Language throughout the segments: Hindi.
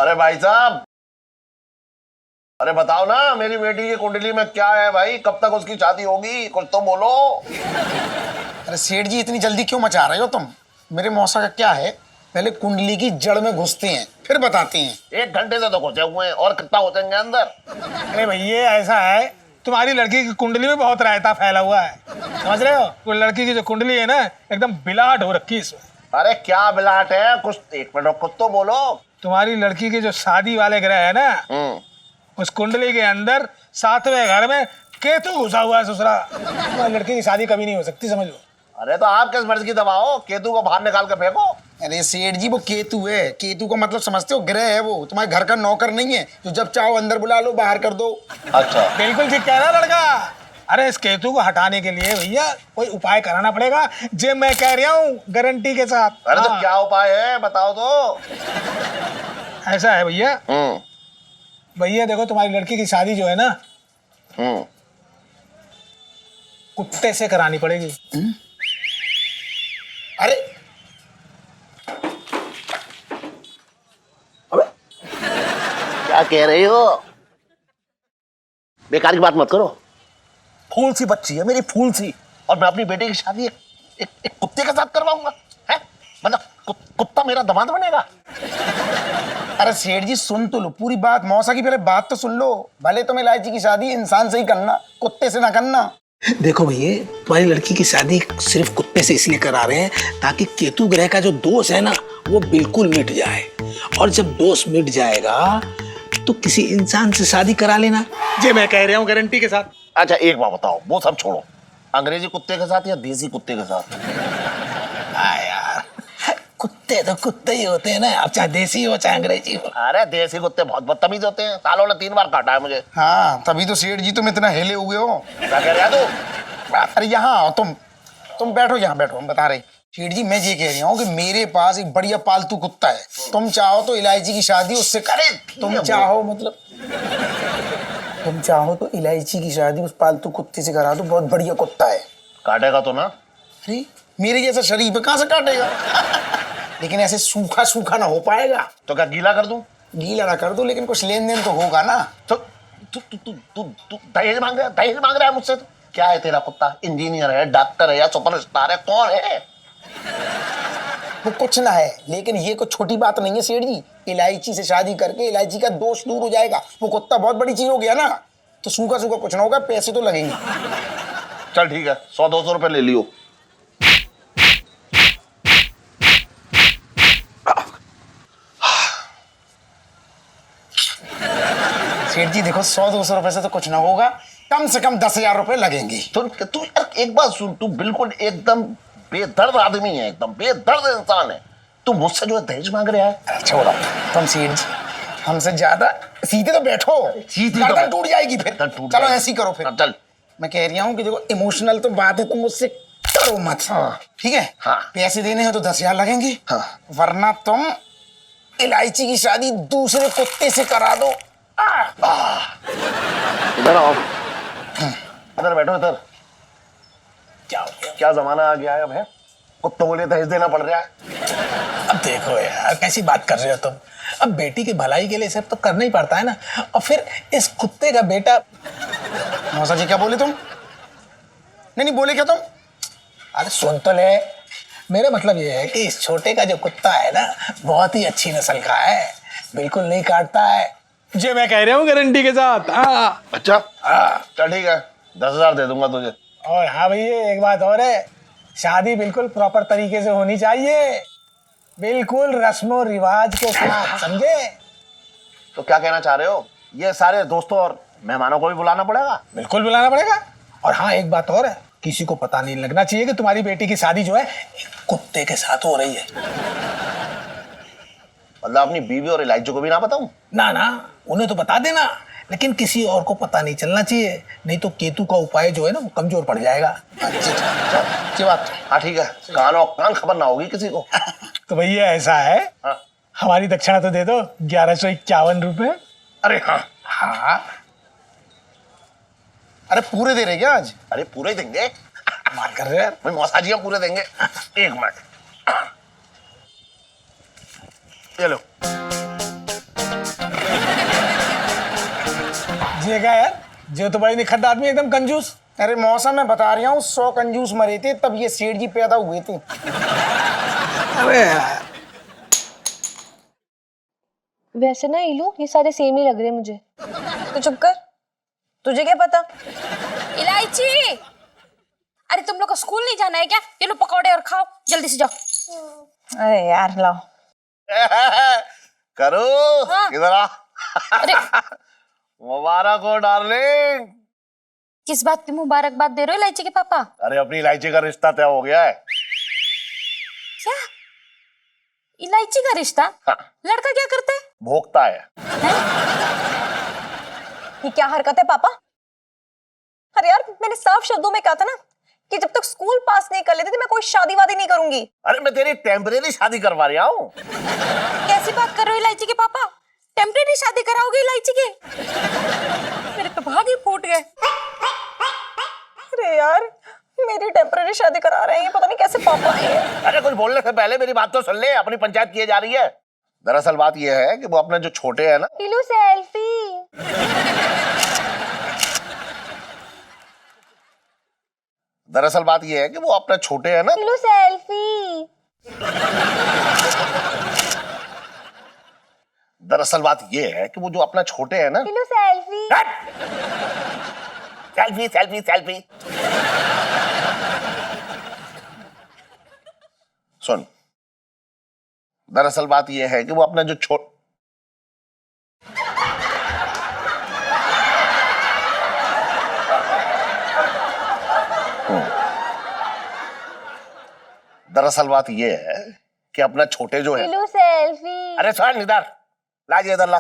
अरे भाई साहब, अरे बताओ ना, मेरी बेटी की कुंडली में क्या है भाई? कब तक उसकी शादी होगी? कुछ तो बोलो। अरे सेठ जी, इतनी जल्दी क्यों मचा रहे हो तुम? मेरे मौसा का क्या है, पहले कुंडली की जड़ में घुसते हैं फिर बताते हैं। 1 घंटे से तो घुसे हुए हैं, और कितना घुसेंगे अंदर? अरे भैया ऐसा है, तुम्हारी लड़की की कुंडली में बहुत रायता फैला हुआ है, समझ रहे हो? वो लड़की की जो कुंडली है ना, एकदम बिलाट हो रखी है इसमें। अरे क्या बिलाट है? कुछ 1 मिनट कुछ तो बोलो। तुम्हारी लड़की के जो शादी वाले ग्रह है ना, उस कुंडली के अंदर 7वें घर में केतु घुसा हुआ है ससुरा। तुम्हारी लड़की की शादी कभी नहीं हो सकती, समझ लो। अरे तो आप किस मर्ज की दबाओ? केतु को बाहर निकाल के फेंको। अरे सेठ जी, वो केतु है। केतु का मतलब समझते हो? ग्रह है वो, तुम्हारे घर का नौकर नहीं है जो जब चाहो अंदर बुला लो बाहर कर दो। अच्छा, बिल्कुल ठीक कह रहा है लड़का। अरे इस केतु को हटाने के लिए भैया कोई उपाय कराना पड़ेगा, जे मैं कह रहा हूँ गारंटी के साथ। अरे तो क्या उपाय है, बताओ तो। ऐसा है भैया, भैया देखो, तुम्हारी लड़की की शादी जो है ना, कुत्ते से करानी पड़ेगी। अरे क्या कह रहे हो? बेकार की बात मत करो। फूल सी बच्ची है मेरी, फूल सी, और मैं अपनी बेटी की शादी एक कुत्ते के साथ करवाऊंगा? है मतलब कुत्ता मेरा दामाद बनेगा? अरे सेठ जी, सुन तो लो पूरी बात। मौसा की पहले बात तो सुन लो। भले तुम इलायची की शादी इंसान से ही करना, कुत्ते से ना करना। देखो भैया, तुम्हारी लड़की की शादी सिर्फ कुत्ते से इसलिए करा रहे हैं ताकि केतु ग्रह का जो दोष है ना, वो बिल्कुल मिट जाए। और जब दोष मिट जाएगा तो किसी इंसान से शादी करा लेना, जे मैं कह रहा हूँ गारंटी के साथ। अच्छा एक बात बताओ, वो सब छोड़ो, अंग्रेजी कुत्ते के साथ या देसी कुत्ते के साथ? यार कुत्ते तो कुत्ते ही होते हैं ना, अब चाहे देसी हो चाहे अंग्रेजी हो। अरे देसी कुत्ते बहुत बदतमीज होते हैं, सालों ने 3 बार काटा है मुझे। हाँ, तभी तो सेठ जी तुम इतना हिले हुए हो। क्या कह रहे हैं तू? अरे यहाँ आओ, तुम बैठो, यहाँ बैठो, हम बता रहे। सेठ जी, मैं ये कह रही हूँ कि मेरे पास एक बढ़िया पालतू कुत्ता है। तुम चाहो तो इलायची की शादी उससे करे। तुम चाहो तो इलायची की शादी उस पालतू कुत्ते से करा दो, बहुत बढ़िया कुत्ता है। काटेगा तो ना? अरे मेरे जैसा शरीफ है, कहाँ से काटेगा? लेकिन ऐसे सूखा सूखा ना हो पाएगा। तो क्या गीला कर दूं? गीला ना कर दो, लेकिन कुछ लेन देन तो होगा ना। तो तू दहेज मांग रहा है मुझसे? क्या है तेरा कुत्ता? इंजीनियर है, डॉक्टर है, या सुपरस्टार है? कौन है? वो कुछ ना है, लेकिन ये कोई छोटी बात नहीं है सेठ जी। इलायची से शादी करके इलायची का दोष दूर हो जाएगा। वो कुत्ता बहुत बड़ी चीज हो गया ना, तो सूखा सूखा कुछ ना होगा, पैसे तो लगेंगे। चल ठीक है, 100-200 रुपए ले लियो। सेठ जी देखो, 100-200 रुपए से तो कुछ ना होगा, कम से कम 10,000 रुपए लगेंगे। तू यार एक बात सुन, तू बिल्कुल एकदम बेदर्द आदमी है, एकदम बेदर्द इंसान है। तू मुझसे जो है दहेज मांग रहा है। छोड़ो तुम सेठ जी, हमसे ज्यादा सीधे तो बैठो, गर्दन टूट जाएगी फिर। चलो ऐसी करो फिर। चल, मैं कह रही हूँ कि देखो, इमोशनल तो बात है, तुम मुझसे करो मत। ठीक है? पैसे देने हैं तो 10,000 लगेंगे, वरना तुम इलायची की शादी दूसरे कुत्ते से करा दो। इधर आओ, इधर बैठो, इधर। क्या हो गया? क्या जमाना आ गया है अब, है कुत्तों को लिए दहेज देना पड़ रहा है। अब देखो यार, कैसी बात कर रहे हो तुम? अब बेटी की भलाई के लिए सब तो करना ही पड़ता है ना। और फिर इस कुत्ते का बेटा। मौसा जी क्या बोले तुम? नहीं बोले क्या तुम? अरे सुन तो ले, मेरा मतलब ये है कि इस छोटे का जो कुत्ता है ना, बहुत ही अच्छी नस्ल का है, बिल्कुल नहीं काटता है। जे मैं कह रहा हूँ गारंटी के साथ। हाँ अच्छा, चल ठीक है, 10,000 दे दूंगा तुझे। और हाँ भैया, एक बात और है, शादी बिल्कुल प्रॉपर तरीके से होनी चाहिए, बिल्कुल रस्मों रिवाज के साथ, समझे? तो क्या कहना चाह रहे हो? ये सारे दोस्तों और मेहमानों को भी बुलाना पड़ेगा? बिल्कुल बुलाना पड़ेगा। और हाँ, एक बात और है, किसी को पता नहीं लगना चाहिए कि तुम्हारी बेटी की शादी जो है एक कुत्ते के साथ हो रही है। मतलब अपनी बीवी और इलायची को भी ना बताऊं? ना ना, उन्हें तो बता देना, लेकिन किसी और को पता नहीं चलना चाहिए, नहीं तो केतु का उपाय जो है ना, वो कमजोर पड़ जाएगा। अच्छी बात। हाँ ठीक है, कान खबर ना होगी किसी को। तो भैया ऐसा है, हाँ। हमारी दक्षिणा तो दे दो, 1151 रुपए। अरे हाँ, हाँ, अरे पूरे दे रहे क्या आज? अरे पूरे देंगे। मान कर रहे यार। भाई मौसा जी हम पूरे देंगे। 1 मिनट, ये लो। उसने कहा यार जो तो बड़ी निखट आदमी एकदम कंजूस। अरे मौसम मैं बता रहा हूँ 100 कंजूस मरे थे तब ये सेठ जी पैदा हुए थे। अबे यार, वैसे ना इलू ये सारे सेम ही लग रहे हैं मुझे। तो चुप कर, तुझे क्या पता। इलायची, अरे तुम लोग को स्कूल नहीं जाना है क्या? ये लो पकौड़े और खाओ, जल्दी से जाओ। अरे यार लाओ। करो इधर आ। अरे मुबारक हो डार्लिंग। किस बात की मुबारकबाद दे रहे हो इलायची के पापा? अरे अपनी इलायची का रिश्ता तय हो गया है। क्या इलायची का रिश्ता? हाँ। लड़का क्या करता है? भोगता है। ये क्या हरकत है पापा? अरे यार मैंने साफ शब्दों में कहा था ना कि जब तक स्कूल पास नहीं कर लेती थी मैं कोई शादी वादी नहीं करूंगी। अरे मैं तेरी टेम्परेरी शादी करवा रहा हूँ। कैसी बात कर रहे हो इलायची के पापा? टेम्परेरी शादी कराओगे इलायची के? मेरे तो भाग ही फूट गए। अरे यार मेरी टेम्पररी शादी करा रहे हैं, ये पता नहीं कैसे पापा आए हैं। अरे कुछ बोलने से पहले मेरी बात तो सुन ले, अपनी पंचायत किए जा रही है। दरअसल बात यह है कि वो अपने जो छोटे हैं ना, इलू सेल्फी। दरअसल बात यह है कि वो अपने छोटे हैं ना, इलू सेल्फी। दरअसल बात यह है कि वो जो अपना छोटे हैं ना, इलू सेल्फी। Selfie selfie selfie. सुन, दरअसल बात यह है कि वो अपना जो दरअसल बात यह है कि अपना छोटे जो है। इलू सेल्फी। अरे सुन इधर ला, ये इधर ला,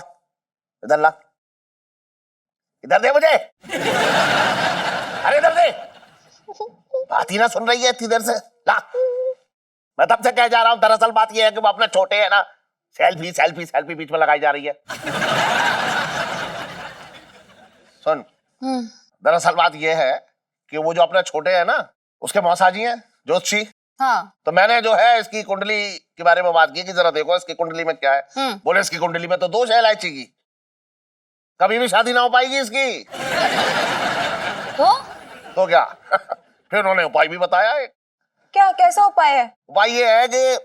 इधर ला, इधर दे मुझे। अरे इधर दे, बात ही ना सुन रही है इतनी देर से। ला, मैं तब से कह जा रहा हूं। दरअसल बात यह है कि वो अपना छोटे है ना, सेल्फी सेल्फी सेल्फी बीच में लगाई जा रही है। सुन, दरअसल बात यह है कि वो जो अपना छोटे है ना, उसके मौसाजी हैं ज्योतिषी। हाँ। तो मैंने जो है इसकी कुंडली के बारे में बात की कि जरा देखो इसकी कुंडली में क्या है। बोले इसकी कुंडली में तो दोष है इलायची की, कभी भी शादी ना हो पाएगी इसकी। तो क्या? फिर उन्होंने उपाय भी बताया एक। क्या कैसा उपाय है? उपाय ये है कि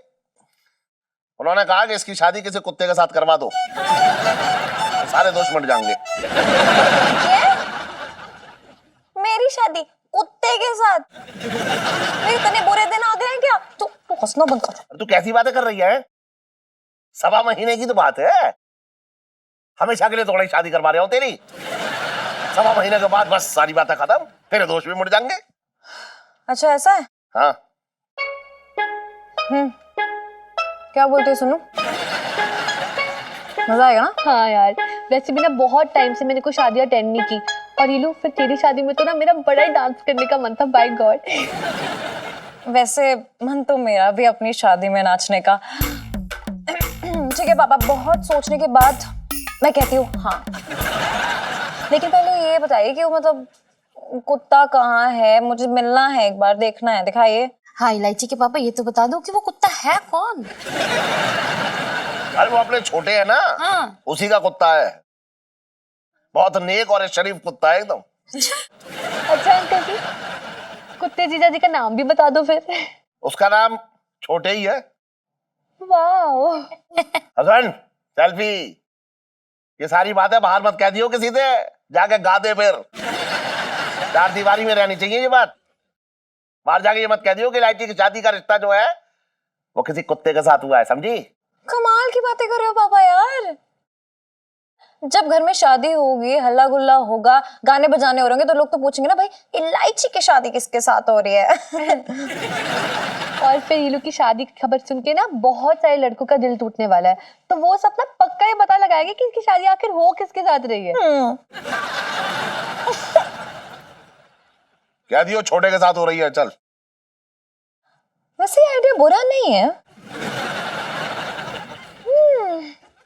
उन्होंने कहा कि इसकी शादी किसी कुत्ते के साथ करवा दो, तो सारे दोष मिट जाएंगे। मेरी शादी कुत्ते के साथ? मेरे इतने बुरे दिन आ गए हैं क्या? तू हंसना बंद कर। तू कैसी बातें कर रही है? 1.25 महीने की तो बात है, हमेशा के लिए थोड़ी शादी करवा रहे हो तेरी। 1.25 महीने के बाद बस सारी बातें खत्म, तेरे दोष भी मिट जाएंगे। अच्छा ऐसा है? हाँ। क्या बोलते हो सुनो, मजा आएगा ना? हाँ यार, वैसे भी ना बहुत टाइम से मैंने कोई शादी अटेंड नहीं की, और इलू फिर तेरी शादी में तो ना मेरा बड़ा ही डांस करने का मन था। By god. वैसे मन तो मेरा भी अपनी शादी में नाचने का। ठीक है पापा, बहुत सोचने के बाद मैं कहती हूँ हाँ। लेकिन पहले ये बताइए कि वो मतलब कुत्ता कहाँ है, मुझे मिलना है, एक बार देखना है, दिखाइए। हाँ इलायची के पापा, ये तो बता दो कि वो कुत्ता है कौन? अरे वो अपने छोटे है ना, हाँ। उसी का कुत्ता है। बहुत नेक और शरीफ कुत्ता है एकदम। अच्छा अंकल जी, कुत्ते जीजा जी का नाम भी बता दो फिर। उसका नाम छोटे ही है। वाह। हसन सेल्फी, ये सारी बातें बाहर मत कह दियो किसी से, जाके गा दे। फिर 4 दीवारी में रहनी चाहिए ये बात। बाहर जाके ये मत कह दियो कि इलायची की शादी का रिश्ता जो है वो किसी कुत्ते के साथ हुआ है, समझी? कमाल की बातें कर रहे हो पापा यार। जब घर में शादी होगी, हल्ला गुल्ला होगा, गाने बजाने हो रहे तो लोग तो पूछेंगे ना, भाई इलायची की शादी किसके साथ हो रही है? और फिर इलू की शादी की खबर सुन के ना बहुत सारे लड़कों का दिल टूटने वाला है, तो वो सब ना पक्का ही पता लगाएंगे कि इसकी शादी आखिर हो किसके साथ रही है। कह दियो छोटे के साथ हो रही है। चल, वैसे आइडिया बुरा नहीं है।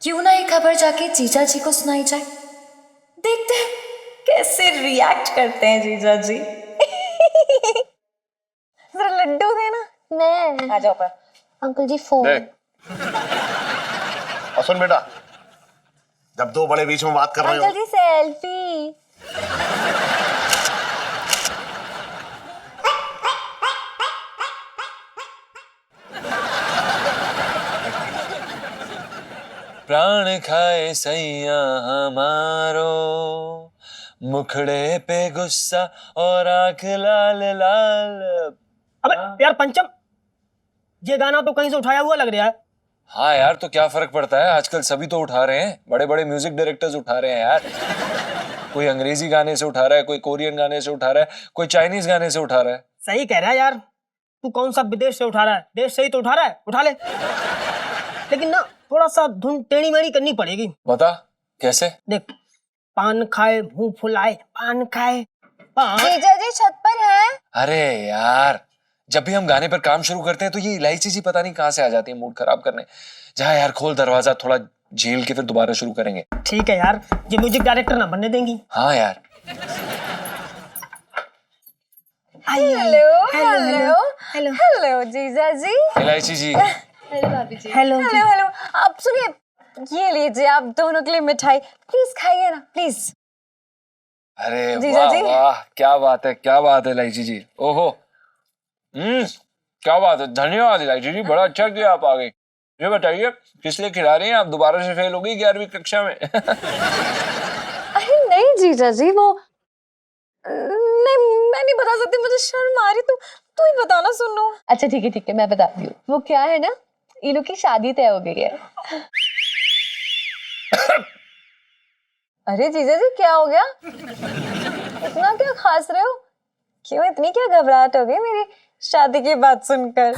क्यों ना ये खबर जाके जीजा जी को सुनाई जाए? देखते हैं कैसे रिएक्ट करते हैं जीजा जी। जरा लड्डू देना। मैं आ जाओ पर। अंकल जी फोन। देख और सुन बेटा, जब दो बड़े बीच में बात कर रहे अंकल हो, जी सेल्फी। प्राण खाए सैया हमारो, मुखड़े पे गुस्सा और आंख लाल लाल। अबे यार पंचम, ये गाना तो कहीं से उठाया हुआ लग रहा है। हाँ यार, तो क्या फर्क पड़ता है, आजकल सभी तो उठा रहे हैं, बड़े बड़े म्यूजिक डायरेक्टर्स उठा रहे हैं यार। कोई अंग्रेजी गाने से उठा रहा है, कोई कोरियन गाने से उठा रहा है, कोई चाइनीज गाने से उठा रहा है। सही कह रहा है यार, तू कौन सा विदेश से उठा रहा है, देश से ही तो उठा रहा है, उठा ले। लेकिन ना थोड़ा सा धुन टेढ़ी मेढ़ी करनी पड़ेगी। बता कैसे? देख, पान खाए मुंह फुलाए, पान खाए पान। जीजा जी छत पर है। अरे यार, जब भी हम गाने पर काम शुरू करते हैं तो ये इलायची जी पता नहीं कहाँ से आ जाती है मूड खराब करने। जा यार, खोल दरवाजा, थोड़ा झेल के फिर दोबारा शुरू करेंगे। ठीक है यार, ये म्यूजिक डायरेक्टर ना बनने देंगी। हाँ यार। हेलो हेलो हेलो हेलो जीजा जी। इलायची जी। हेलो भाभी जी। Hello hello. आप सुनिए, ये लीजिए आप दोनों के लिए मिठाई, प्लीज खाइए ना प्लीज। अरे जीजा वाह जी। वाह, क्या बात है, क्या बात है इलायची जी। ओहो, क्या बात है, धन्यवाद इलायची जी, बड़ा अच्छा किया आप आ गई। ये बताइए किस लिए खिला रही हैं आप, दोबारा से फेल हो गई 11वीं कक्षा में? अरे नहीं जीजा जी, वो नहीं, मैं नहीं बता सकती, मुझे शर्म आ रही। तू ही बताना सुनो। अच्छा ठीक है, मैं बताती हूँ। वो क्या है ना, इलू की शादी तय हो गई है। अरे जीजा जी क्या हो गया, इतना क्या खास रहे हो, क्यों इतनी क्या घबराहट हो गई मेरी शादी की बात सुनकर?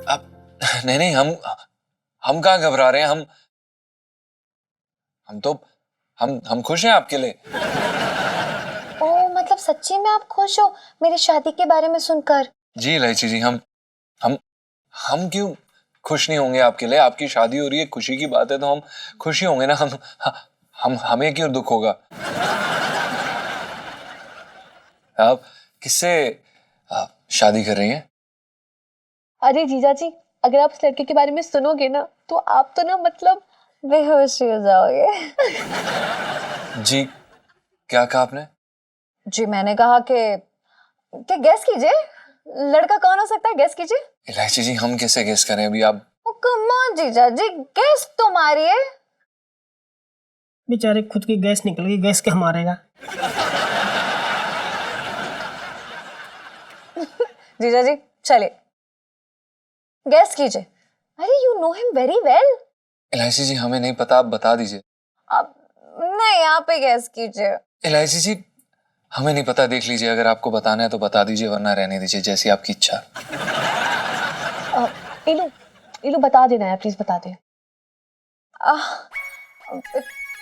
अब नहीं, हम कहाँ घबरा रहे हैं, हम खुश हैं आपके लिए। ओ मतलब सच्ची में आप खुश हो मेरी शादी के बारे में सुनकर? जी इलायची जी, हम क्यों खुश नहीं होंगे आपके लिए, आपकी शादी हो रही है, खुशी की बात है तो हम खुशी होंगे ना। हमें क्यों दुख होगा? आप किससे शादी कर रही हैं? अरे जीजा जी, अगर आप उस लड़के के बारे में सुनोगे ना तो आप तो ना मतलब बेहोश हो जाओगे। जी क्या कहा आपने? जी मैंने कहा कि गेस कीजिए, लड़का कौन हो सकता है, गेस कीजिए। इलायची जी, हम कैसे गेस करें अभी आप? कम ऑन जीजा जी, गेस तो मारिए। बेचारे खुद की गैस निकल गई, गैस के मारेगा। जीजा जी चलिए गेस कीजिए। अरे you know him very well. इलायची जी, हमें नहीं पता, आप बता दीजिए। अब नहीं, आप ही गेस कीजिए। इलायची जी, हमें नहीं पता, देख लीजिए, अगर आपको बताना है तो बता दीजिए, वरना रहने दीजिए, जैसी आपकी इच्छा। इलू बता देना है, प्लीज बता दे।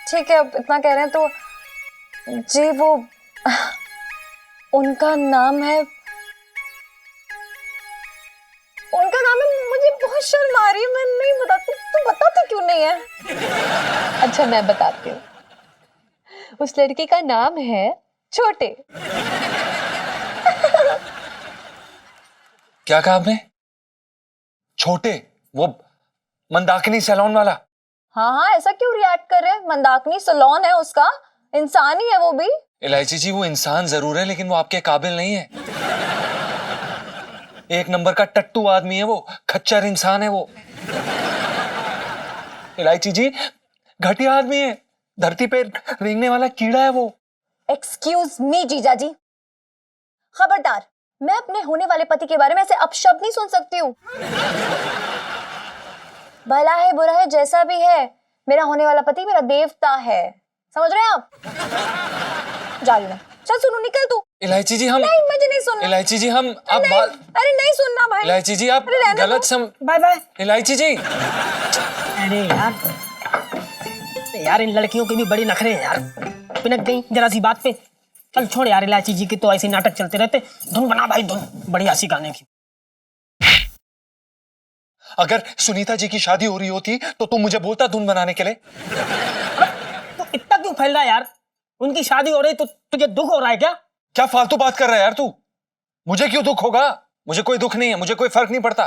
ठीक है, अब इतना कह रहे हैं तो जी वो उनका नाम है, मुझे बहुत शर्म आ रही है, मैं नहीं बताती। तू बताती क्यों नहीं है? अच्छा मैं बताती हूँ, उस लड़के का नाम है छोटे। क्या कहा आपने? छोटे? वो मंदाकिनी सैलून वाला? हाँ, ऐसा क्यों रिएक्ट कर रहे हैं? मंदाकिनी सैलून है उसका, इंसान ही है वो भी। इलायची जी, वो इंसान जरूर है लेकिन वो आपके काबिल नहीं है। एक नंबर का टट्टू आदमी है वो, खच्चर इंसान है वो। इलायची जी, घटिया आदमी है, धरती पे रेंगने वाला कीड़ा है वो। एक्सक्यूज मी जीजा जी, खबरदार, मैं अपने होने वाले पति के बारे में ऐसे अपशब्द नहीं सुन सकती हूँ। भला है बुरा है जैसा भी है, मेरा होने वाला पति मेरा देवता है, समझ रहे हैं आप? जा रही हूँ, चल सुनो, निकल तू। इलायची जी, हम नहीं, मुझे नहीं सुनना। इलायची जी, हम आप नहीं, बात अरे नहीं सुनना भाई। इलायची जी, आप अरे रहने गलत दो। सम बाय बाय। इलायची जी, अरे यार इन लड़कियों के भी बड़े नखरे हैं यार, पिनक गई जरा सी बात पे। चल छोड़ यार, इलायची जी के तो ऐसे नाटक चलते रहते। धुन बना भाई, धुन बढ़िया सी गाने की। अगर सुनीता जी की शादी हो रही होती तो तुम मुझे बोलता धुन बनाने के लिए। तो इतना क्यों फैल रहा है यार? उनकी शादी हो रही तो तुझे दुख हो रहा है क्या? क्या फालतू बात कर रहा है यार तू? मुझे क्यों दुख होगा? मुझे कोई दुख नहीं है, मुझे कोई फर्क नहीं पड़ता।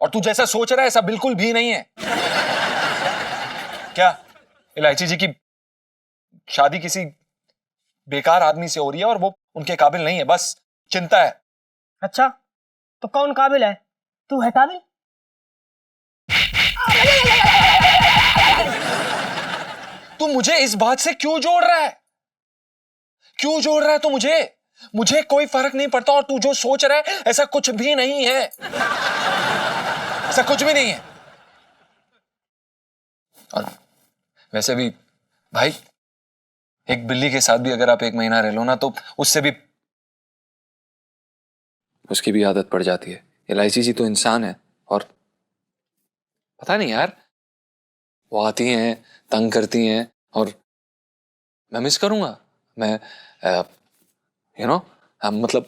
और तू जैसा सोच रहा है ऐसा बिल्कुल भी नहीं है। क्या इलायची जी की शादी किसी बेकार आदमी से हो रही है और वो उनके काबिल नहीं है, बस चिंता है। अच्छा, तो कौन काबिल है? तू है काबिल? तू मुझे इस बात से क्यों जोड़ रहा है? क्यों जोड़ रहा है तू मुझे कोई फर्क नहीं पड़ता, और तू जो सोच रहा है ऐसा कुछ भी नहीं है, ऐसा कुछ भी नहीं है। और वैसे भी भाई, एक बिल्ली के साथ भी अगर आप 1 महीना रह लो ना, तो उससे भी उसकी भी आदत पड़ जाती है। इलायची जी तो इंसान है, और पता नहीं यार, वो आती हैं, तंग करती हैं, और मैं मिस करूंगा। मैं मतलब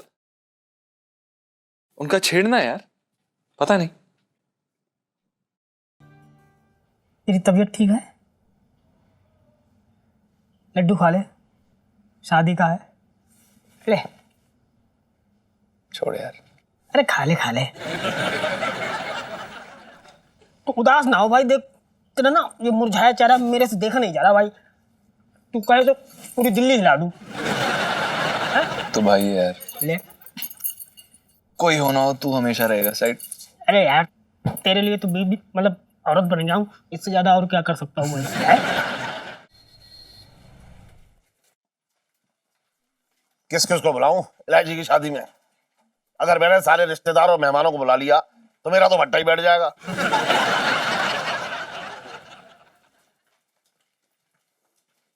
उनका छेड़ना यार, पता नहीं। तेरी तबीयत ठीक है? लड्डू खा ले, शादी का है, ले। छोड़ यार। अरे खा ले खा ले। तो उदास ना हो भाई, देख तेरा ना ये मुरझाया चेहरा मेरे से देखा नहीं जा रहा भाई। तू कहे तो पूरी दिल्ली हिला दूं। तो भाई यार, ले। कोई होना हो तू हमेशा रहेगा साइड। अरे यार, तेरे लिए तो बीबी मतलब औरत बन जाऊं, इससे ज्यादा और क्या कर सकता हूँ मैं? किस किस को बुलाऊं इलायची की शादी में? अगर मैंने सारे रिश्तेदार और मेहमानों को बुला लिया तो मेरा तो भट्टा ही बैठ जाएगा।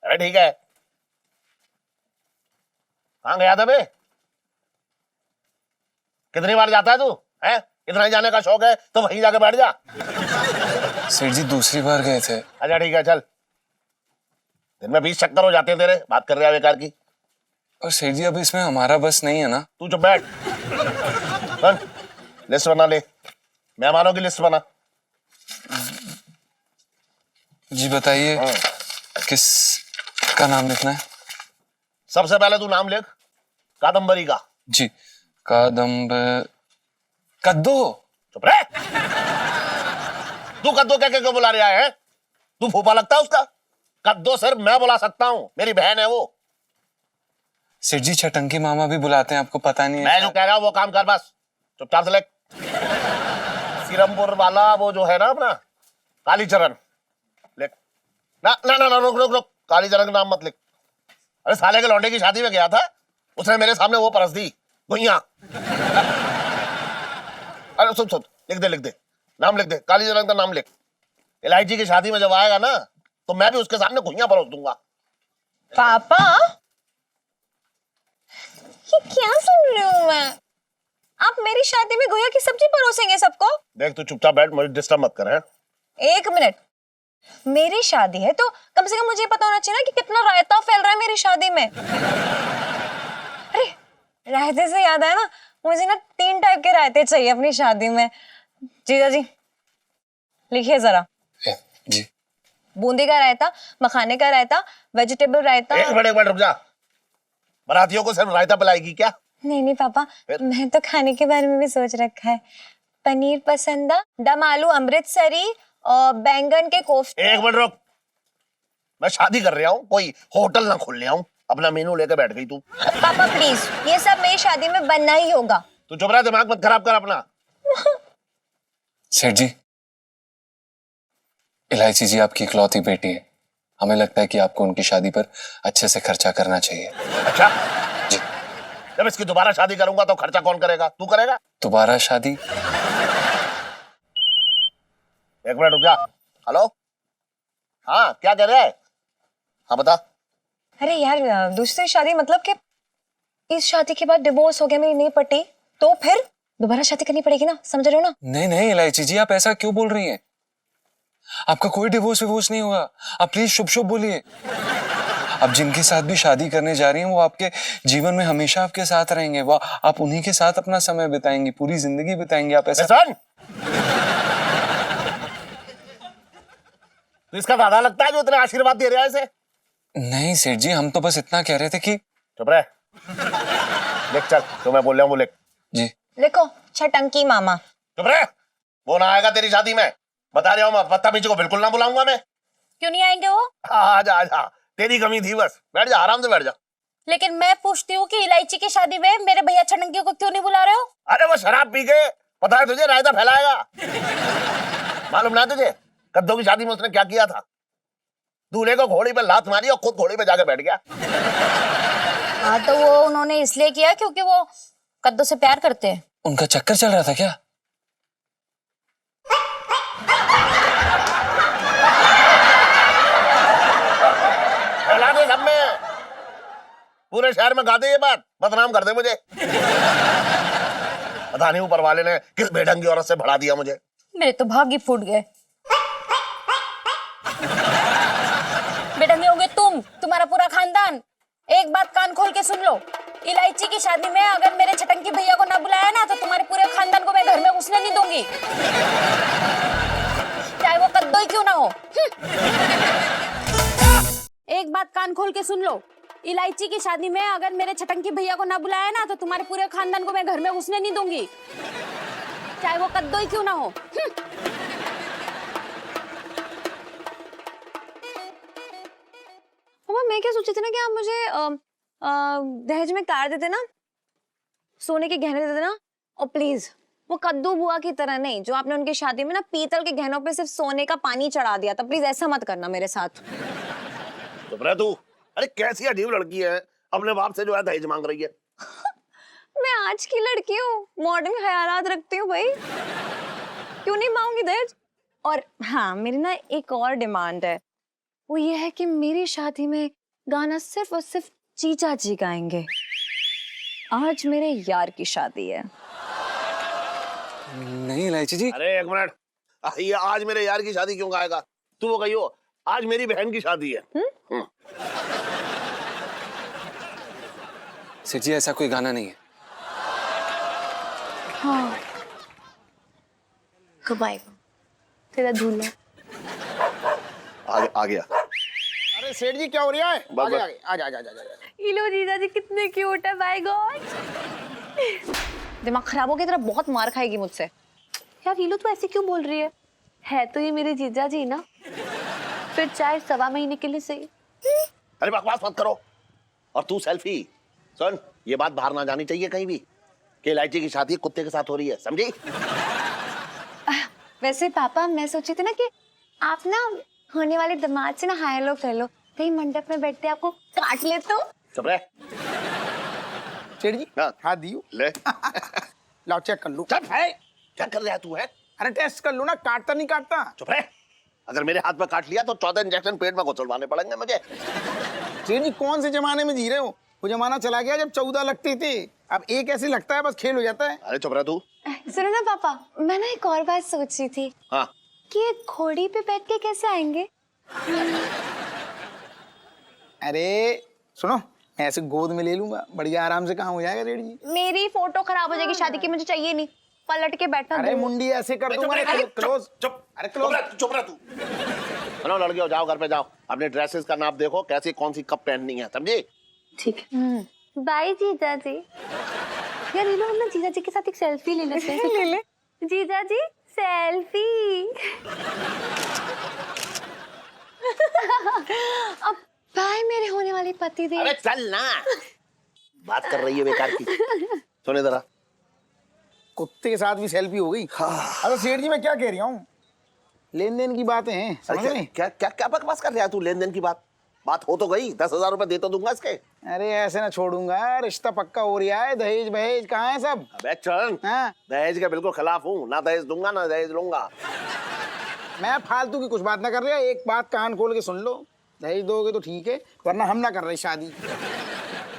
अरे ठीक है, कहां गया था बे? कितनी बार जाता है तू? हैं? इतना ही जाने का शौक है तो वहीं जाके बैठ जा। सेठ जी दूसरी बार गए थे। अच्छा ठीक है, चल। दिन में 20 चक्कर हो जाते हैं तेरे, बात कर रहे हैं बेकार की। और सेठ जी अब इसमें हमारा बस नहीं है ना। तू चुप बैठ। बन, लिस्ट बना ले, मेहमानों की लिस्ट बना। जी बताइए, किस का नाम लिखना है? सबसे पहले तू नाम लिख कादम्बरी का। जी, कद्दू। चुप रहे। तू कद्दू क्या क्या बुला रहा है? तू फूफा लगता है उसका? कद्दू सिर्फ मैं बुला सकता हूँ, मेरी बहन है वो। सेठ जी छटंकी मामा भी बुलाते हैं, आपको पता नहीं है? मैं जो कह रहा हूँ वो काम कर, बस चुपचाप से लिख। सिरमपुर वाला वो जो है ना अपना कालीचरण, लिख। ना ना ना, ना रुक रुक रुक, कालीचरण का नाम मत लिख। अरे साले के लौंडे की शादी में गया था, उसने मेरे सामने वो परस दी गुइया। अरे सुन सुन, लिख दे नाम लिख दे, कालीचरण का नाम लिख। इलायची की शादी में जब आएगा ना तो मैं भी उसके सामने गुइया परोस दूंगा। पापा, ये क्या सुन रही हूँ मैं? आप मेरी शादी में गोया की सब्जी परोसेंगे सबको? देख तू चुपचाप बैठ, मुझे डिस्टर्ब मत कर। 1 मिनट, मेरी शादी है तो कम से कम मुझे पता होना चाहिए ना कि कितना रायता फैल रहा है मेरी शादी में। अरे रायते से याद आया ना, मुझे ना 3 टाइप के रायते चाहिए अपनी शादी में। जीजा जी लिखिए जरा। जी। बूंदी का रायता, मखाने का रायता, वेजिटेबल रायता। एक मिनट रुक जा, बारातियों को सिर्फ रायता पिलाएगी क्या? नहीं पापा, मैं तो खाने के बारे में भी सोच रखा है। पनीर पसंदा, दम आलू अमृतसरी और बैंगन के कोफ्ते। 1 मिनट रुक, मैं शादी कर रहा हूँ, कोई होटल ना खोल रहा हूँ। अपना मेनू लेकर बैठ गई तू। पापा प्लीज, ये सब मेरी शादी में बनना ही होगा। तू चुप रहा, दिमाग मत खराब कर अपना। सेठ जी, इलायची जी आपकी इकलौती बेटी है, हमें लगता है कि आपको उनकी शादी पर अच्छे से खर्चा करना चाहिए। अच्छा जी। जब इसकी दोबारा शादी करूंगा तो खर्चा कौन करेगा? तू करेगा? दोबारा शादी? 1 मिनट रुक जा। हेलो, हाँ क्या कह रहा है? हाँ बता। अरे यार, दूसरी शादी मतलब कि इस शादी के बाद डिवोर्स हो गया, मेरी नहीं पटी तो फिर दोबारा शादी करनी पड़ेगी ना, समझ रहे हो ना? नहीं इलायची जी, आप ऐसा क्यों बोल रही हैं? आपका कोई डिवोर्स नहीं होगा, आप प्लीज शुभ शुभ बोलिए। आप जिनके साथ भी शादी करने जा रही हैं वो आपके जीवन में हमेशा आपके साथ रहेंगे, वो आप उन्हीं के साथ अपना समय बिताएंगी, पूरी जिंदगी बिताएंगी। आप ऐसा तो इसका दादा लगता है जो इतने आशीर्वाद दे रहा है इसे? नहीं सेठ जी, हम तो बस इतना कह रहे थे कि चुप रहे, लिख चल, जो मैं बोल रहा हूँ वो लिख। जी। लिखो छटंकी मामा। चुप रहे, वो ना आएगा तेरी शादी में, बता रहा हूँ मैं, बदतमीजी को बिल्कुल ना बुलाऊंगा मैं। क्यों नहीं आएंगे वो? आजा आजा, तेरी कमी थी बस, बैठ जा आराम से बैठ जा। लेकिन मैं पूछती हूँ कि इलायची की शादी में मेरे भैया छटंकी को क्यों नहीं बुला रहे हो? अरे वो शराब पी के, पता है तुझे, रायता फैलाएगा। मालूम ना तुझे कद्दू की शादी में उसने क्या किया था? दूल्हे को घोड़ी पे लात मारी और खुद घोड़ी पे जाके बैठ गया। हाँ तो वो उन्होंने इसलिए किया क्योंकि वो कद्दू से प्यार करते हैं। उनका चक्कर चल रहा था क्या? फैला दे सब में, पूरे शहर में गा दे ये बात, बदनाम कर दे मुझे। पता नहीं ऊपर वाले ने किस बेढंगी औरत से बढ़ा दिया मुझे। मेरे तो भाग्य फूट गए। बेढंगे होंगे तुम, तुम्हारा पूरा खानदान। एक बात कान खोल के सुन लो, इलायची की शादी में अगर मेरे छटंकी भैया को ना बुलाया ना तो तुम्हारे पूरे खानदान को मैं घर में घुसने नहीं दूंगी, चाहे वो कद्दू ही क्यों ना हो। एक बात कान खोल के सुन लो, इलायची की शादी में अगर मेरे छटंकी भैया को ना बुलाया ना तो तुम्हारे पूरे खानदान को मैं घर में घुसने नहीं दूंगी, चाहे वो कद्दू ही क्यों ना हो। मम्मा मैं क्या सोची थी ना कि आप मुझे दहेज में कार देते ना, सोने के गहने देते ना, और प्लीज वो कद्दू बुआ की तरह नहीं जो आपने उनकी शादी में ना पीतल के गहनों पे सिर्फ सोने का पानी चढ़ा दिया था, प्लीज ऐसा मत करना मेरे साथ। चुप रह तू, अरे कैसी अजीब लड़की है, अपने बाप से जो है दहेज मांग रही है। मैं आज की लड़की हूँ, मॉडर्न ख्यालात रखती हूँ भाई, क्यों नहीं मांगूंगी दहेज। और हाँ मेरी ना एक और डिमांड है, वो ये है कि मेरी शादी में गाना सिर्फ और सिर्फ जीजा जी गाएंगे। आज मेरे यार की शादी है। नहीं इलायची जी। अरे एक मिनट, ये आज मेरे यार की शादी क्यों गाएगा? तू वो कहियो आज मेरी बहन की शादी है। सेठ जी ऐसा कोई गाना नहीं है। हाँ कब आएगा तेरा दूल्हा? आ गया। अरे सेठ जी क्या हो रहा है? बस, बस। आजा आजा आजा। ये लो जीजा जी कितने क्यूट है, बाय गॉड। दिमाग खराब हो गया तेरा, बहुत मार खाएगी मुझसे। यार रीलू तू ऐसे क्यों बोल रही है तो ये मेरे जीजा जी ना, फिर चाहे 1.25 महीने के लिए सही। अरे बकवास मत करो। और तू सेल्फी सुन, ये बात बाहर ना जानी चाहिए कहीं भी कि इलायची की शादी कुत्ते के साथ हो रही है, समझी? वैसे पापा मैं सोची थी ना कि आप ना होने वाले दामाद से ना हाय लो कर लो, कहीं मंडप में बैठते आपको काट ले तो। चुप रह। सेठ जी हाँ। हाथ दियो। ले लाओ चेक कर लो। चुप है, क्या कर रहा है तू? है अरे टेस्ट कर लो ना, काटता नहीं काटता। चुप रह। अगर मेरे हाथ में काट लिया तो 14 इंजेक्शन पेट में घुसवाने पड़ेंगे मुझे। सेठ जी कौन से जमाने में जी रहे हो? वो जमाना चला गया जब 14 लगते थे, अब एक ऐसे लगता है बस खेल हो जाता है। अरे चुप रह तू। सुनो ना पापा, मैं ना एक और बात सोच रही थी हाँ कि एक घोड़ी पे बैठ के कैसे आएंगे। अरे सुनो, मैं ऐसे गोद में ले लूंगा, बढ़िया आराम से काम हो जाएगा सेठ जी। मेरी फोटो खराब हो जाएगी शादी की, मुझे चाहिए नहीं, पलट के बैठना। अरे मुंडी ऐसे कर दूंगा ना, क्लोज। चुप। अरे चुप क्लोज। रह, चुप रह तू। चलो लड़कियों जाओ घर पे जाओ, अपने ड्रेसेस का नाप देखो कैसी कौन सी कब पहननी है, समझी? ठीक है। बाय जीजा जी। यार ये लोग ना जीजा जी के साथ एक सेल्फी ले लेते हैं। ले ले जीजा जी सेल्फी। अब बाय मेरे होने वाले पति देव। अरे चल ना, बात कर रही है बेकार की। सुने जरा। कुत्ते के साथ भी सेल्फी हो गई। अरे सेठ जी मैं क्या कह रही हूँ, लेन देन की बातें हैं, समझ रहे? क्या क्या क्या बकवास कर रहा है तू? लेन देन की बात हो तो गई, 10,000 रुपए दे तो दूंगा इसके। अरे ऐसे ना छोड़ूंगा, रिश्ता पक्का हो रहा है, दहेज बहेज कहाँ है सब? अबे चल, हाँ? दहेज के बिल्कुल खिलाफ हूँ, ना दहेज दूंगा ना दहेज लूंगा। मैं फालतू की कुछ बात ना कर रहा, एक बात कान खोल के सुन लो, दहेज दोगे तो ठीक है, वरना हम ना कर रहे शादी।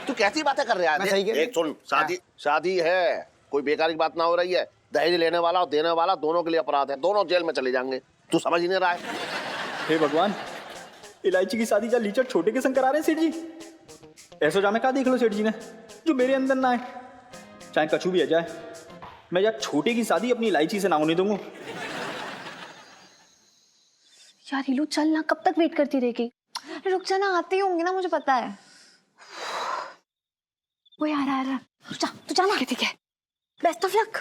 तू कैसी बातें कर रहा मैं है? सही कह रही? एक सुन, शादी है, कोई बेकार की बात ना हो रही है। दहेज लेने वाला और देने वाला दोनों के लिए अपराध है, दोनों जेल में चले जाएंगे। तू समझ ही नहीं रहा है। हे भगवान, इलायची की शादी जा लीचर छोटे के संग करा रहे हैं सेठ जी। ऐसा जा मैं क्या देख लो सेठ जी ने जो मेरे अंदर ना आए, चाहे कछु भी आ जाए, मैं यार छोटे की शादी अपनी इलायची से ना होने दूंगा। यार रीलू चल ना, कब तक वेट करती रहेगी? रुक जा ना, आते ही होंगे ना, मुझे पता है। वो यार आ रहा, रुक जा, तू जाना। ठीक है बेस्ट ऑफ लक।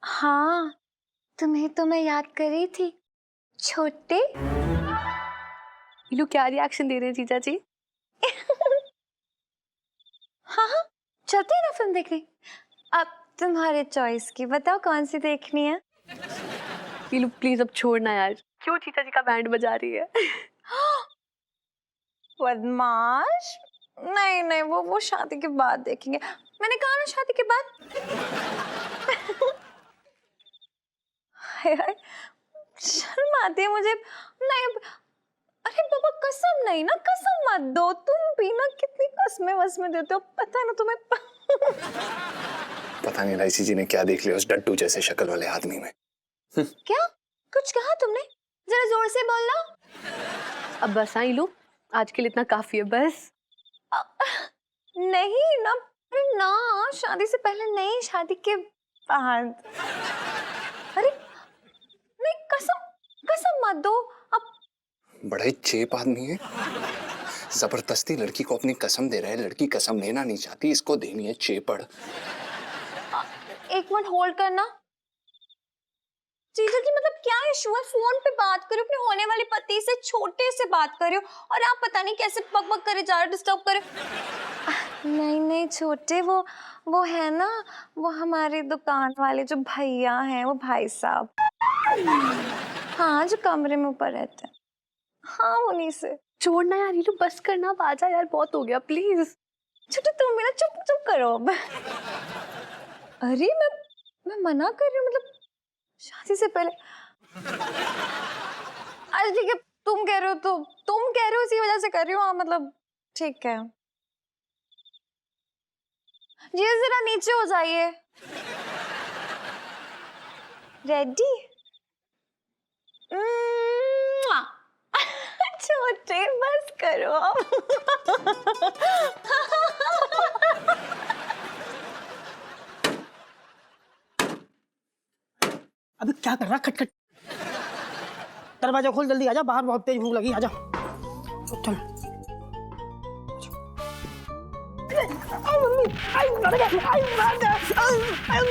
हाँ, तुम्हें तो मैं याद कर रही थी छोटे। ये लोग क्या रिएक्शन दे रहे हैं जीजा जी? हाँ हाँ, चलते हैं ना फिल्म देखने। अब तुम्हारे चॉइस की बताओ कौन सी देखनी है। ये लोग प्लीज अब छोड़ना यार, क्यों जीजा जी का बैंड बजा रही है? बदमाश। नहीं नहीं, वो शादी के बाद देखेंगे। मैंने कहा ना शादी के बाद। हाय हाय, शर्म आती है मुझे। नहीं, अरे बाबा कसम नहीं ना, कसम मत दो। तुम भी ना कितनी कसमें वसमें देते हो, पता ना तुम्हें। पता नहीं इलायची जी ने क्या देख लिया उस डट्टू जैसे शक्ल वाले आदमी में। क्या कुछ कहा तुमने? जरा जोर से बोलना। अब बस आई लो, आज के लिए इतना काफी है बस। नहीं ना, अरे ना, शादी से पहले नहीं, शादी के बाद। अरे नहीं, कसम कसम मत दो अब। बड़ा ही चेप आदमी है, जबरदस्ती लड़की को अपनी कसम दे रहा है। लड़की कसम लेना नहीं चाहती, इसको देनी है चेपड़। एक मिनट होल्ड करना। जीजा जी मतलब क्या इशू है? फोन पे बात करो, अपने होने वाले पति से, छोटे से बात करो, और आप पता नहीं कैसे बक बक करे जा रहे, डिस्टर्ब करे। नहीं नहीं छोटे, वो है ना, वो हमारे दुकान वाले जो भैया हैं, वो भाई साहब। हाँ, जो कमरे में ऊपर रहते हैं। हाँ, उन्हीं से। छोड़ना यार, ये लोग बस करना, अब आजा यार, बहुत हो गया प्लीज। छोटे तुम भी ना चुप चुप करो अब। अरे मैं मना कर रही हूँ, मतलब शादी से पहले। अच्छा ठीक है, तुम कह रहे हो तो तुम कह रहे हो, इसी वजह से कर रही हूँ। हाँ मतलब ठीक है। जी जरा नीचे हो जाइए। रेडी? छोटे बस करो अब। अभी क्या कर रहा? खट खट, दरवाजा खोल जल्दी, आजा बाहर, बहुत तेज भूख लगी, आजा चल। आई मम्मी, आई मर गया, आई मर गया, आई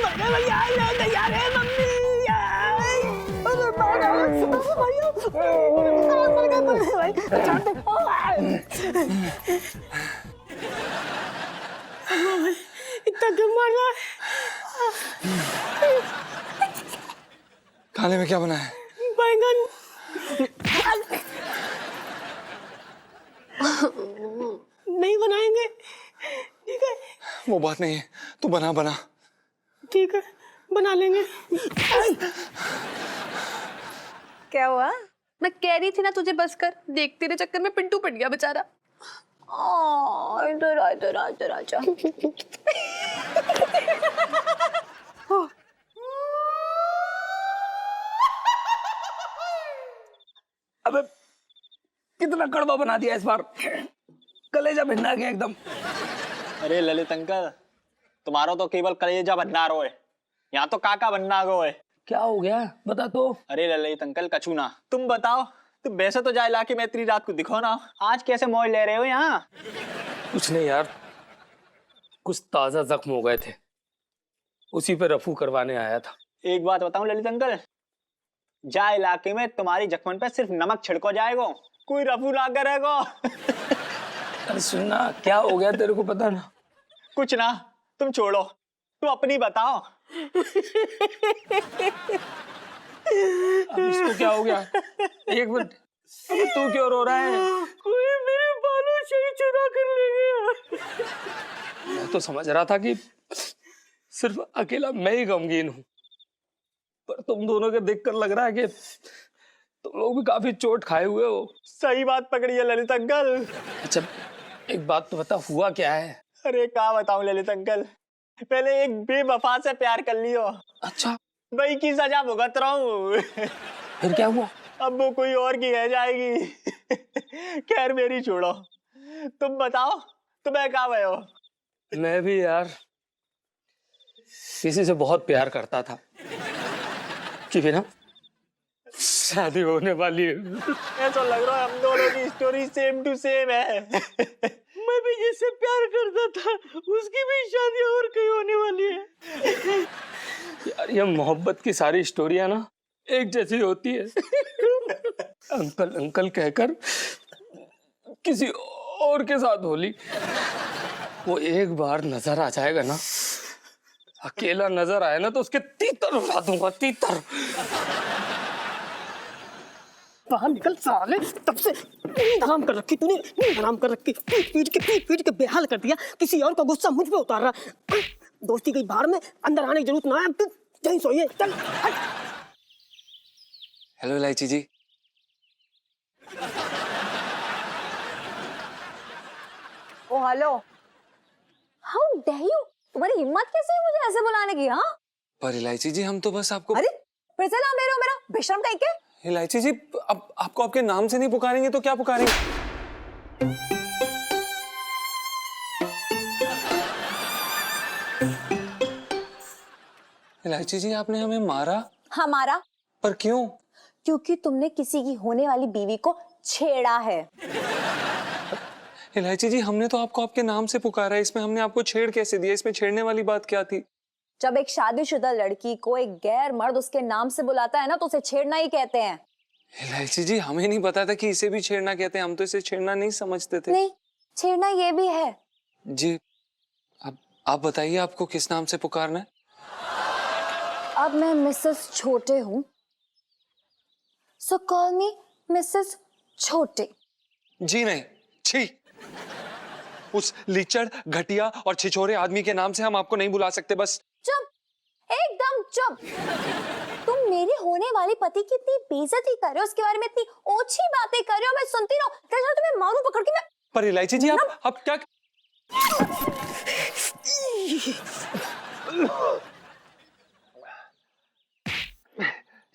मर गया भैया, आई मर गया यार, ए मम्मी, आई अरे बाबा भैया, मर गया भाई, छोड़ दे। इतना क्यों मार रहा है? खाने में क्या बना है? बैंगन। नहीं बनाएंगे, ठीक है? वो बात नहीं है, तू बना। ठीक है, बना लेंगे। क्या हुआ? मैं कह रही थी ना तुझे बस कर, देख तेरे चक्कर में पिंटू पड़ गया बेचारा। इधर इधर आजा। अबे कितना कड़वा बना दिया इस बार, कलेजा भिन्ना गया एकदम। अरे ललित अंकल, तुम्हारा तो केवल कलेजा बनना रो है, यहाँ तो काका बनना गो है। क्या हो गया बता तो। अरे ललित अंकल कछू ना, तुम बताओ। तुम वैसे तो जाए लाके मैं इतनी रात को दिखो ना, आज कैसे मौज ले रहे हो यहाँ? कुछ नहीं यार, कुछ ताजा जख्म हो गए थे, उसी पे रफू करवाने आया था। एक बात बताऊं ललित अंकल, जा इलाके में तुम्हारी जख्मन पे सिर्फ नमक छिड़को जाएगो, कोई रफू ना करेगो। अरे सुनना, क्या हो गया तेरे को पता ना? कुछ ना, तुम छोड़ो, तुम अपनी बताओ। अब इसको क्या हो गया? एक मिनट, अबे तू क्यों रो रहा है? कोई मेरे बालों से ही चुरा कर ले गया। मैं तो समझ रहा था कि सिर्फ अकेला मैं ही गमगीन हूँ, पर तुम दोनों के देखकर लग रहा है कि तुम लोग भी काफी चोट खाए हुए हो। सही बात पकड़ी है ललित अंकल। अच्छा एक बात तो बता, हुआ क्या है? अरे क्या बताऊं ललित अंकल, पहले एक बेवफा से प्यार कर लियो। अच्छा, भाई की सजा भुगत रहा हूँ। फिर क्या हुआ? अब वो कोई और की रह जाएगी। खैर मेरी छोड़ो, तुम बताओ तुम्हें कहाँ गए हो? मैं भी यार किसी से बहुत प्यार करता था कि बिना शादी होने वाली है। ऐसा लग रहा है हम दोनों की स्टोरी सेम टू सेम है। मैं भी जिससे प्यार करता था उसकी भी शादी और कहीं होने वाली है। यार ये मोहब्बत की सारी स्टोरियां ना एक जैसी होती है। अंकल अंकल कहकर किसी और के साथ होली, वो एक बार नजर आ जाएगा ना, अकेला नजर आए ना तो उसके तीतर उड़ा दूंगा, तीतर। बाहर निकल साले, तब से नींद हराम कर रखी तूने, नींद हराम कर रखी, पीट के बेहाल कर दिया। किसी और का गुस्सा मुझ पे उतार रहा। दोस्ती गई बाहर में, अंदर आने की जरूरत ना है। तू कहीं सोइए, चल हट। हेलो इलायची जी। ओ हेलो, हाउ डेयर यू, तुम्हारी हिम्मत कैसे है मुझे ऐसे बुलाने की? हाँ पर इलायची जी हम तो बस आपको। अरे फिर से नाम ले रहे हो मेरा, बेशरम कहीं के। इलायची जी अब आपको आपके नाम से नहीं पुकारेंगे तो क्या पुकारेंगे? इलायची जी आपने हमें मारा? हमारा? पर क्यों? क्योंकि तुमने किसी की होने वाली बीवी को छेड़ा है। इलायची जी हमने तो आपको आपके नाम से पुकारा है, इसमें हमने आपको छेड़ कैसे दिया? इसमें छेड़ने वाली बात क्या थी? जब एक शादीशुदा लड़की को एक गैर मर्द उसके नाम से बुलाता है ना तो उसे छेड़ना ही कहते हैं। इलायची जी हमें नहीं पता था कि इसे भी छेड़ना कहते हैं, हम तो इसे छेड़ना नहीं समझते थे। नहीं, छेड़ना ये भी है। जी अब आप बताइए आपको किस नाम से पुकारना है? अब मैं मिसेस छोटे हूँ, सो कॉल मी मिसेस छोटे। जी नहीं, छी। उस लीचड़, घटिया और छिछोरे आदमी के नाम से हम आपको नहीं बुला सकते। बस चुप, एकदम चुप। तुम मेरे होने वाले पति की इतनी बेइज्जती कर रहे हो, उसके बारे में इतनी ओछी बातें कर रहे हो, मैं सुनती रहूं? क्या तुम्हें मारूं पकड़ के मैं? पर इलायची जी आप क्या?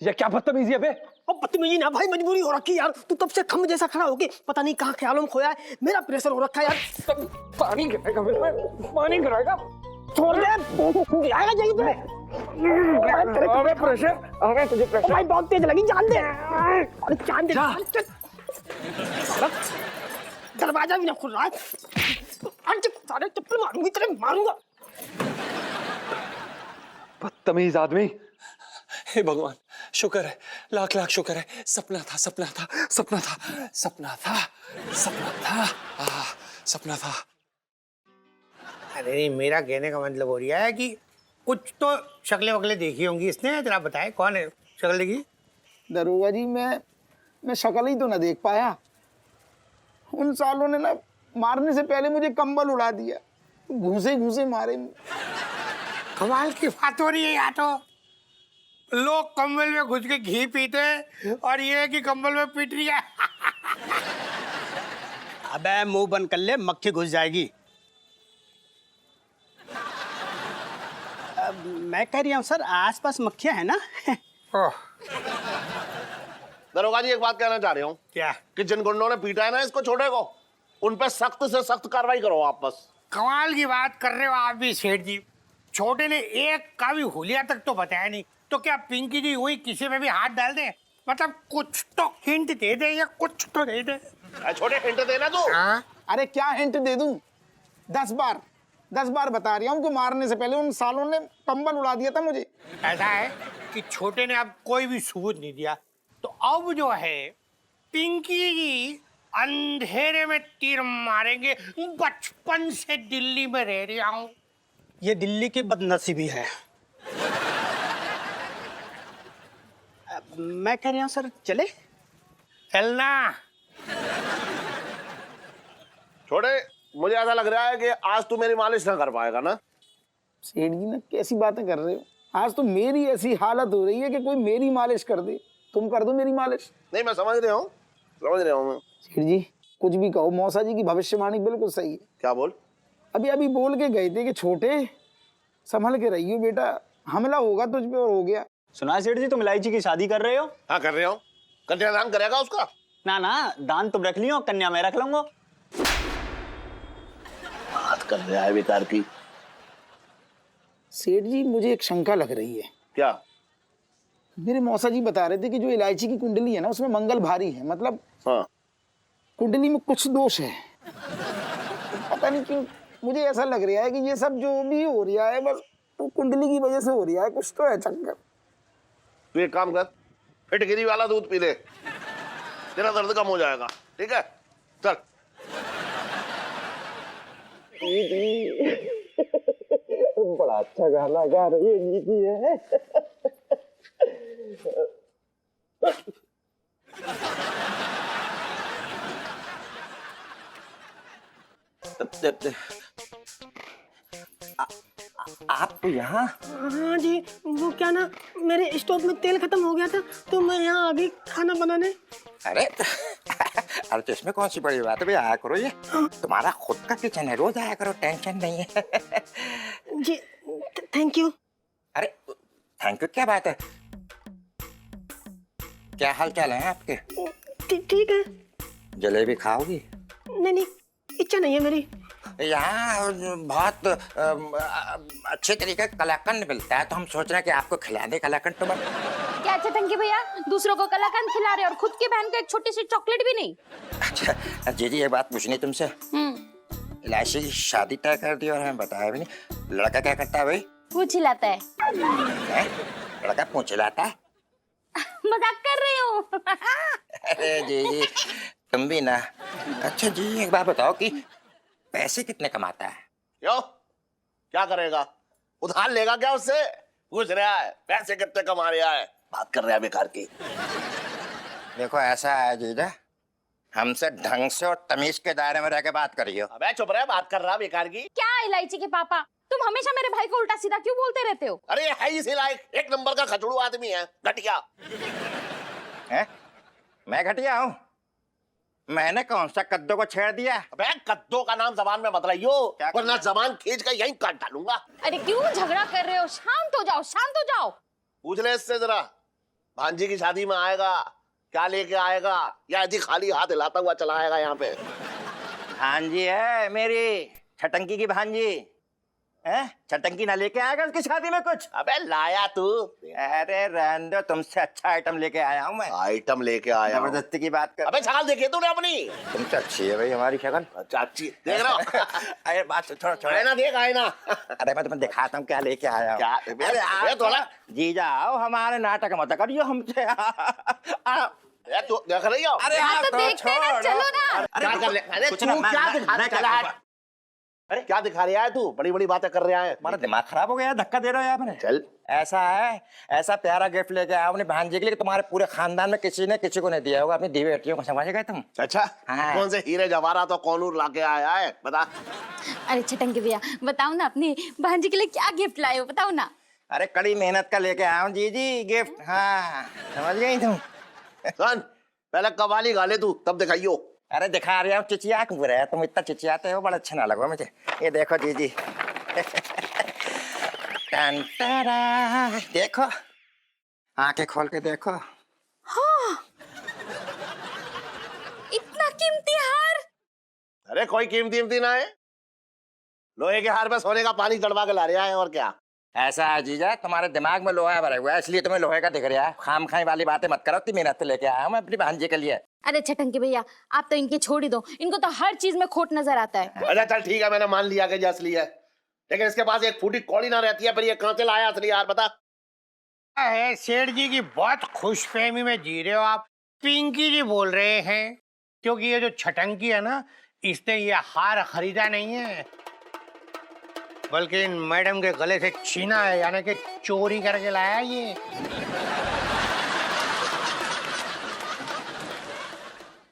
ये क्या बदतमीजी है बे? अब बदतमीजी ना भाई, मजबूरी हो रखी यार। तू तब से खम जैसा खड़ा होके पता नहीं कहाँ ख्यालों में खोया है। मेरा प्रेशर हो रखा है यार। पानी गिराएगा मेरे पे, पानी गिराएगा। छोड़ दे, आएगा जाइए पे। अबे प्रेशर, अबे तुझे प्रेशर। भाई बहुत तेज लगी, जान दे। अरे जान दे। दरवाजा भी ना खुल रहा है। सारे चप्पल मारूंगी तेरे, मारूंगा। बदतमीज आदमी। हे भगवान, शुक्र है, लाख लाख शुक्र है। सपना था, सपना था, सपना था, सपना था, सपना था, सपना था। अरे मेरा कहने का मतलब हो रहा है कि कुछ तो शक्लें वकलें देखी होंगी इसने। जरा बताए कौन है शक्ल देखी? दरोगा जी मैं शक्ल ही तो ना देख पाया। उन सालों ने ना मारने से पहले मुझे कंबल उड़ा दिया, घूसे घूसे मारे। कमाल की बात हो रही है। या तो लोग कंबल में घुस के घी पीते और ये कि कंबल में पीट रही है। अबे मुंह बंद कर ले, मक्खी घुस जाएगी। मैं कह रही हूँ सर, आसपास मक्खियाँ है ना? दरोगा जी एक बात कहना चाह रही हूँ। क्या? कि जिन गुंडों ने पीटा है ना इसको छोटे को, उन पे सख्त से सख्त कार्रवाई करो आप। बस कमाल की बात कर रहे हो आप भी सेठ जी। छोटे ने एक का भी हुलिया तक तो बताया नहीं, तो क्या पिंकी जी हुई किसी में भी हाथ डाल दे? मतलब कुछ तो हिंट दे दे या कुछ तो दे दे। छोटे हिंट देना तू। अरे क्या हिंट दे दूं? 10 बार बता रहा हूँ कि मारने से पहले उन सालों ने कंबल उड़ा दिया था मुझे। ऐसा है कि छोटे ने अब कोई भी सबूत नहीं दिया, तो अब जो है पिंकी जी अंधेरे में तीर मारेंगे। बचपन से दिल्ली में रह रहा हूँ। ये दिल्ली की बदनसीबी है। मैं कह रही हूँ सर, चले? चलना। छोटे मुझे ऐसा लग रहा है कि आज तू मेरी मालिश ना कर पाएगा ना। सेठ जी ना कैसी बातें कर रहे हो? आज तो मेरी ऐसी हालत हो रही है कि कोई मेरी मालिश कर दे। तुम कर दो मेरी मालिश। नहीं मैं समझ रहा हूँ मैं। सेठ जी कुछ भी कहो, मौसा जी की भविष्यवाणी बिल्कुल सही है। क्या बोल? अभी बोल के गए थे कि छोटे संभल के रहियो बेटा, हमला होगा तुझ पे। और हो गया। सुना सेठ जी, तुम इलायची की शादी कर रहे हो? हाँ कर रहे हो। कन्यादान करेगा उसका? ना ना, दान तुम रख लियो, कन्या मैं रख लूंगा। बात कर रहा है बेकार की। सेठ जी मुझे एक शंका लग रही है। क्या? मेरे मौसा जी बता रहे थे कि जो इलायची की कुंडली है ना उसमें मंगल भारी है, मतलब हाँ। कुंडली में कुछ दोष है। पता नहीं क्यों मुझे ऐसा लग रहा है कि ये सब जो भी हो रहा है बस वो कुंडली की वजह से हो रहा है, कुछ तो है चक्कर। तू एक काम कर, फिटकिरी वाला दूध पी ले, तेरा दर्द कम हो जाएगा। ठीक है, चल। बड़ा अच्छा गाना गा रही है दीदी है। आप तो यहाँ? हाँ जी, वो क्या ना, मेरे स्टोव में तेल खत्म हो गया था तो मैं यहाँ आ गई खाना बनाने। अरे अरे तो इसमें कौन सी बड़ी बात है भाई, आया करो, ये तुम्हारा खुद का किचन है, रोज आया करो, टेंशन नहीं है। जी थैंक यू। अरे थैंक यू क्या बात है, क्या हाल चाल है आपके? ठीक है। जलेबी खाओगी? नहीं, इच्छा नहीं है मेरी। यहाँ बहुत अच्छे तरीके का कलाकंद मिलता है तो हम सोच रहे हैं कि आपको खिला दे कलाकंद। तो क्या चटंकी भैया, दूसरों को कलाकंद खिला रहे और खुद की बहन को एक छोटी सी चॉकलेट भी नहीं? अच्छा जी, ये बात पूछनी तुमसे, इलायची की शादी तय कर दी और हमें बताया भी नहीं। लड़का क्या करता है भाई? पूछ हिलाता है। लड़का पूछ हिलाता है? मजाक कर रही हूँ। अरे जी तुम भी ना। अच्छा जी एक बात बताओ कि पैसे कितने कमाता है? क्यों, क्या करेगा? उधार लेगा क्या उससे? पूछ रहा है पैसे कितने कमा रहा है, बात कर रहा है बेकार की। देखो ऐसा है जीजा, हमसे ढंग से और तमीज के दायरे में रह के बात करियो। अबे चुप रहे, बात कर रहा बेकार की। क्या इलायची के पापा, तुम हमेशा मेरे भाई को उल्टा सीधा क्यों बोलते रहते हो? अरे ये है इसी लायक, एक नंबर का खचड़ू आदमी है, घटिया है। मैं घटिया हूँ? मैंने कौन सा कद्दू को छेड़ दिया? अबे कद्दू का नाम जबान में बतलाइयो, वरना जबान खींच कर यहीं काट डालूंगा। अरे क्यों झगड़ा कर रहे हो? शांत हो जाओ, शांत हो जाओ। पूछ ले इससे जरा, भांजी की शादी में आएगा क्या लेके आएगा, या यदि खाली हाथ हिलाता हुआ चला आएगा यहाँ पे? भांजी है मेरी, छटंकी की भांजी है। छटंकी ना लेके आएगा उसकी शादी में कुछ? अबे लाया तू। अरे रहने दो, तुमसे अच्छा आइटम लेके आया हूँ मैं। आइटम लेके आया? जबरदस्ती की बात कर। अबे शक्ल देखी तूने अपनी? तुमसे अच्छी है भाई हमारी शक्ल। अच्छा अच्छी देख रहा हूँ। अरे बात छोड़ो छोड़ो, आईना देख आईना। अरे मैं तुम्हें दिखाता हूँ क्या लेके आया हूँ। क्या? अरे आओ थोड़ा जीजा आओ, हमारे नाटक मत करियो हमसे। तू देख रही हो? अरे हाँ तो देखते हैं ना, चलो ना। क्या कर ले? अरे कुछ तू ना, क्या दिखा रहा है? अरे क्या दिखा रहा है तू? बड़ी बड़ी बातें कर रहा है। हमारा दिमाग खराब हो गया, धक्का दे रहे हो आपने। चल ऐसा है, ऐसा प्यारा गिफ्ट लेके आया अपने भांजे के लिए, तुम्हारे पूरे खानदान में किसी ने किसी को नहीं दिया होगा, अपनी दी बेटियों को। समझ गए तुम? अच्छा हाँ। कौन से हीरे जवाहरात तो कौनूर लाके आया है, बता। अरे छटंकी भैया बताओ ना, अपनी भांजी के लिए क्या गिफ्ट लाए हो, बताओ ना। अरे कड़ी मेहनत का लेके आया हूँ जी गिफ्ट। हाँ समझ गई तुम? सुन पहले कवाली गा ले तू, तब दिखाइयो। अरे दिखा रहा हूँ, चिचिया क्यों रहे तुम? इतना चिचियाते हो, बड़ा अच्छा ना लगा मुझे। ये देखो जी टन टरा, देखो आंखें खोल के देखो। हाँ इतना कीमती हार? अरे कोई कीमती ना है, लोहे के हार पे सोने का पानी चढ़वा के ला रहा है, और क्या? ऐसा है जीजा, तुम्हारे दिमाग में लोहा भरा हुआ है इसलिए तुम्हें लोहे का दिख रहा है। खाम खाई वाली बातें मत करो, इतनी मेहनत से लेके आया हूँ मैं अपनी भांजी के लिए। अरे छटंकी भैया आप तो इनकी छोड़ ही दो, इनको तो हर चीज में खोट नजर आता है। अच्छा चल ठीक है, मैंने मान लिया कि ये असली है, लेकिन इसके पास एक फूटी कौड़ी ना रहती है, फिर ये कहां से लाया असली यार, बता। है सेठ जी की बहुत खुशफहमी में जी रहे हो आप। पिंकी जी बोल रहे हैं, क्योंकि ये जो छटंकी है ना, इसने ये हार खरीदा नहीं है, बल्कि इन मैडम के गले से छीना है, यानी कि चोरी करके लाया ये।